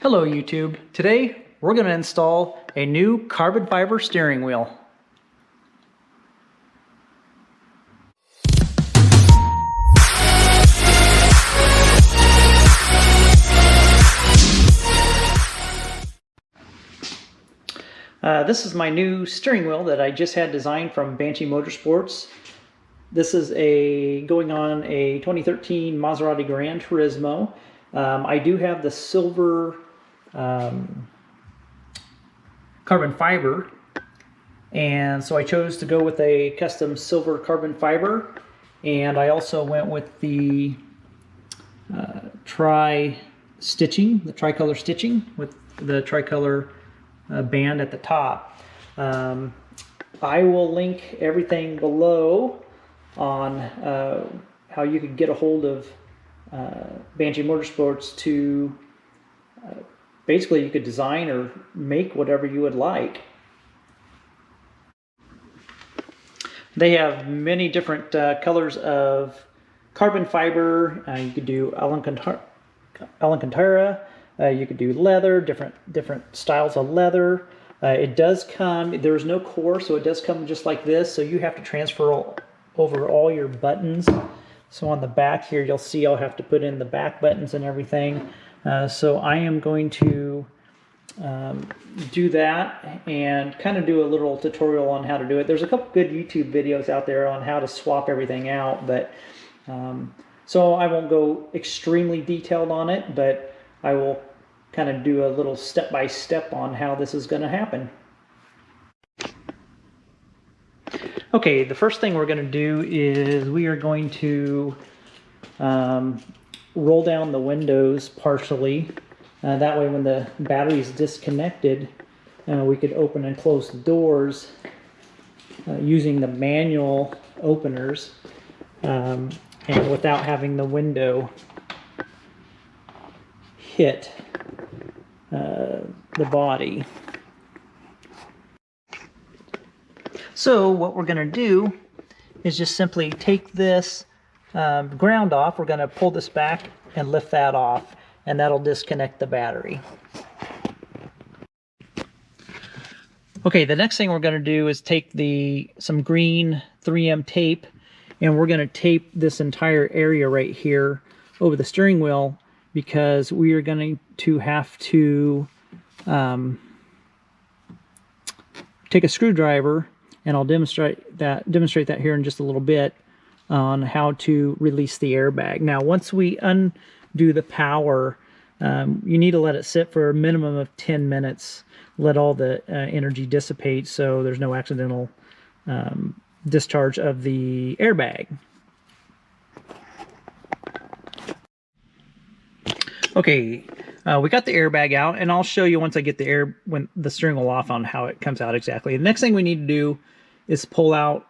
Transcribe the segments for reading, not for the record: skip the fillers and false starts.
Hello YouTube. Today we're going to install a new carbon fiber steering wheel. This is my new steering wheel that I just had designed from Banshee Motorsports. This is going on a 2013 Maserati Granturismo. I do have the silver carbon fiber, and so I chose to go with a custom silver carbon fiber, and I also went with the tricolor stitching with the tricolor band at the top. I will link everything below on how you could get a hold of Banshee Motorsports to basically you could design or make whatever you would like. They have many different colors of carbon fiber. You could do Alcantara. You could do leather, different styles of leather. It does come, there's no core, so it does come just like this, so you have to transfer over all your buttons. So on the back here, you'll see I'll have to put in the back buttons and everything. So I am going to do that and kind of do a little tutorial on how to do it. There's a couple good YouTube videos out there on how to swap everything out, but so I won't go extremely detailed on it, but I will kind of do a little step-by-step on how this is going to happen. Okay, the first thing we're going to do is we are going to roll down the windows partially. That way when the battery is disconnected, we could open and close the doors using the manual openers and without having the window hit the body. So what we're going to do is just simply take this ground off. We're going to pull this back and lift that off, and that'll disconnect the battery. Okay, the next thing we're going to do is take some green 3M tape, and we're going to tape this entire area right here over the steering wheel, because we are going to have to take a screwdriver, and I'll demonstrate that here in just a little bit on how to release the airbag. Now, once we undo the power, you need to let it sit for a minimum of 10 minutes. Let all the energy dissipate so there's no accidental discharge of the airbag. Okay, we got the airbag out, and I'll show you once I get when the steering wheel off on how it comes out exactly. The next thing we need to do is pull out,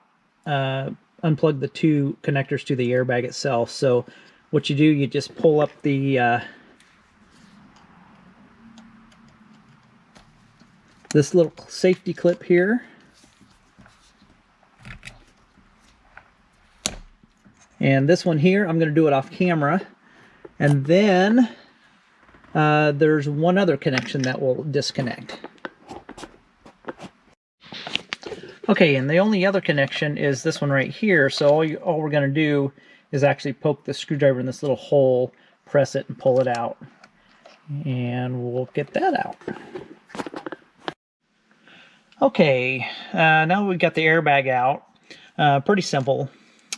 unplug the two connectors to the airbag itself. So what you do, you just pull up the this little safety clip here, and this one here, I'm going to do it off camera, and then there's one other connection that will disconnect. Okay, and the only other connection is this one right here. So all we're going to do is actually poke the screwdriver in this little hole, press it, and pull it out. And we'll get that out. Okay, now we've got the airbag out. Pretty simple.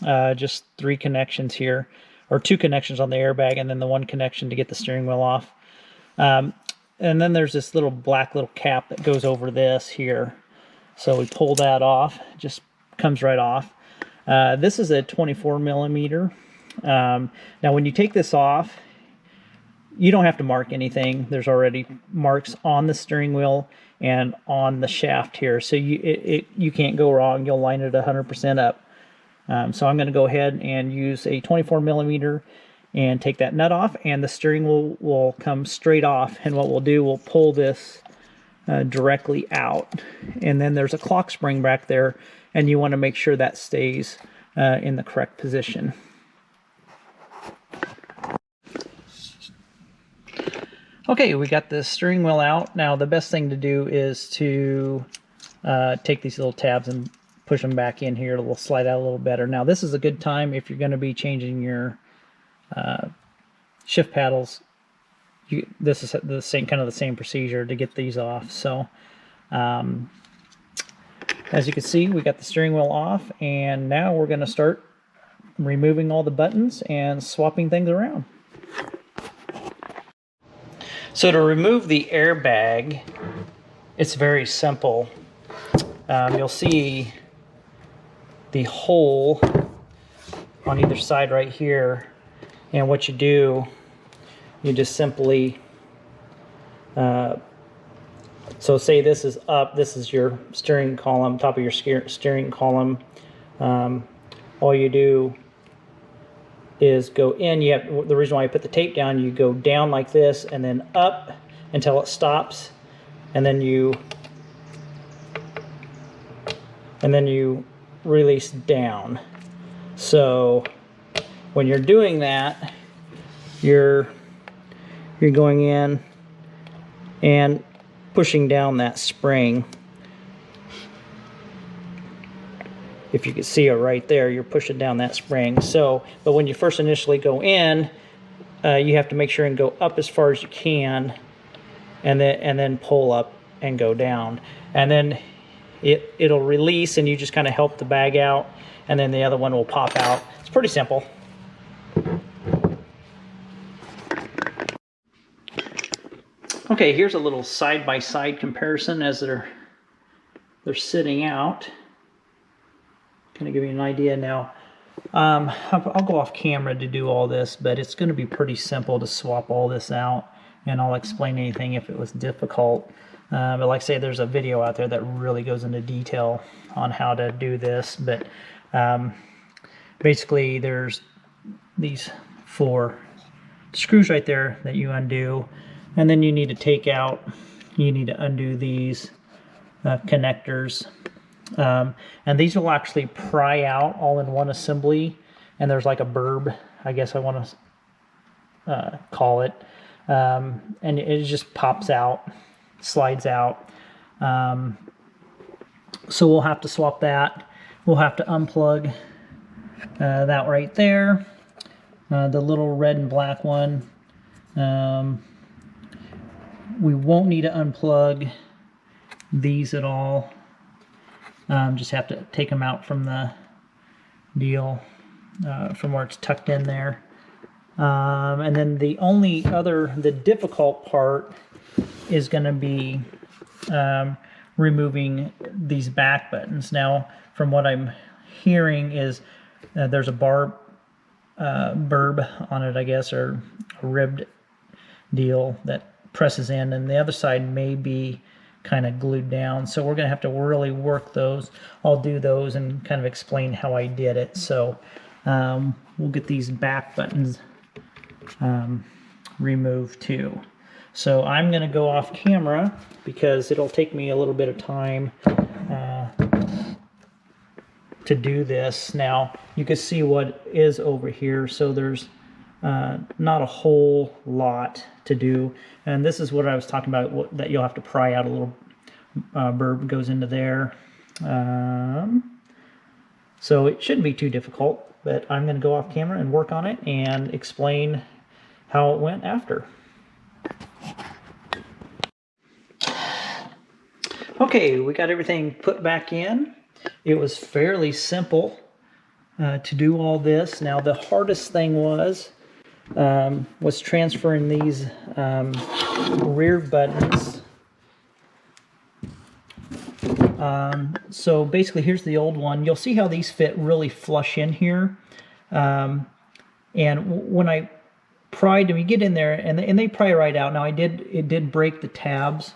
Just 3 connections here, or 2 connections on the airbag, and then the 1 connection to get the steering wheel off. And then there's this black little cap that goes over this here. So we pull that off, it just comes right off. This is a 24 millimeter. Now when you take this off, you don't have to mark anything. There's already marks on the steering wheel and on the shaft here. So you can't go wrong. You'll line it 100% up. So I'm going to go ahead and use a 24 millimeter and take that nut off, and the steering wheel will come straight off. And what we'll do, we'll pull this directly out, and then there's a clock spring back there, and you want to make sure that stays in the correct position. Okay, we got the steering wheel out. Now the best thing to do is to take these little tabs and push them back in here. It'll slide out a little better. Now this is a good time if you're going to be changing your shift paddles. This is the same kind of the same procedure to get these off. So as you can see, we got the steering wheel off, and now we're going to start removing all the buttons and swapping things around. So to remove the airbag, it's very simple. You'll see the hole on either side right here, and what you do, you just simply so say this is up, this is your steering column, top of your steering column. All you do is go in. You have, the reason why I put the tape down, you go down like this and then up until it stops, and then you release down. So when you're doing that, you're going in and pushing down that spring. If you can see it right there, you're pushing down that spring. So, but when you first initially go in, you have to make sure and go up as far as you can, and then pull up and go down, and then it'll release, and you just kind of help the bag out, and then the other one will pop out. It's pretty simple. Okay, here's a little side-by-side comparison as they're sitting out. Kind of give you an idea now. I'll go off camera to do all this, but it's going to be pretty simple to swap all this out, and I'll explain anything if it was difficult. But like I say, there's a video out there that really goes into detail on how to do this. But basically, there's these 4 screws right there that you undo, and then you need to take out, you need to undo these connectors. And these will actually pry out all in one assembly, and there's like a burb, I guess I want to call it, and it just pops out, slides out. So we'll have to swap that. We'll have to unplug that right there, the little red and black one. We won't need to unplug these at all. Just have to take them out from the deal, from where it's tucked in there. And then the difficult part is going to be removing these back buttons. Now, from what I'm hearing is there's a burb on it, I guess, or a ribbed deal that presses in, and the other side may be kind of glued down, so we're going to have to really work those. I'll do those and kind of explain how I did it. So we'll get these back buttons removed too. So I'm going to go off camera because it'll take me a little bit of time to do this. Now you can see what is over here, so there's not a whole lot to do, and this is what I was talking about, that you'll have to pry out a little burb goes into there. So it shouldn't be too difficult, but I'm going to go off camera and work on it and explain how it went after. Okay, we got everything put back in. It was fairly simple to do all this. Now the hardest thing was transferring these rear buttons. So basically, here's the old one. You'll see how these fit really flush in here. And when I pried them, you get in there, and they pry right out. Now it did break the tabs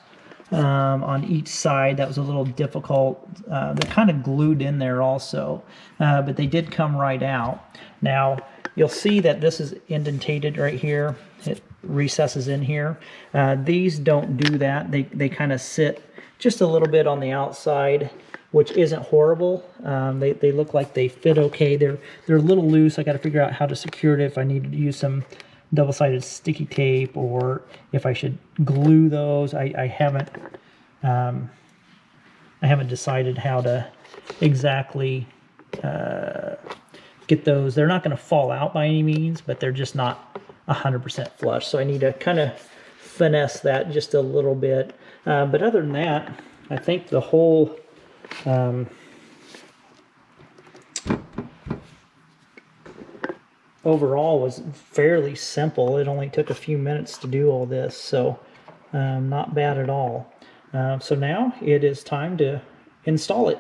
on each side. That was a little difficult. They're kind of glued in there also, but they did come right out. Now you'll see that this is indentated right here. It recesses in here. These don't do that. They kind of sit just a little bit on the outside, which isn't horrible. They look like they fit okay. They're a little loose. I got to figure out how to secure it if I need to use some double-sided sticky tape or if I should glue those. I haven't decided how to exactly get those. They're not going to fall out by any means, but they're just not 100% flush. So I need to kind of finesse that just a little bit. But other than that, I think the whole overall was fairly simple. It only took a few minutes to do all this, so not bad at all. So now it is time to install it.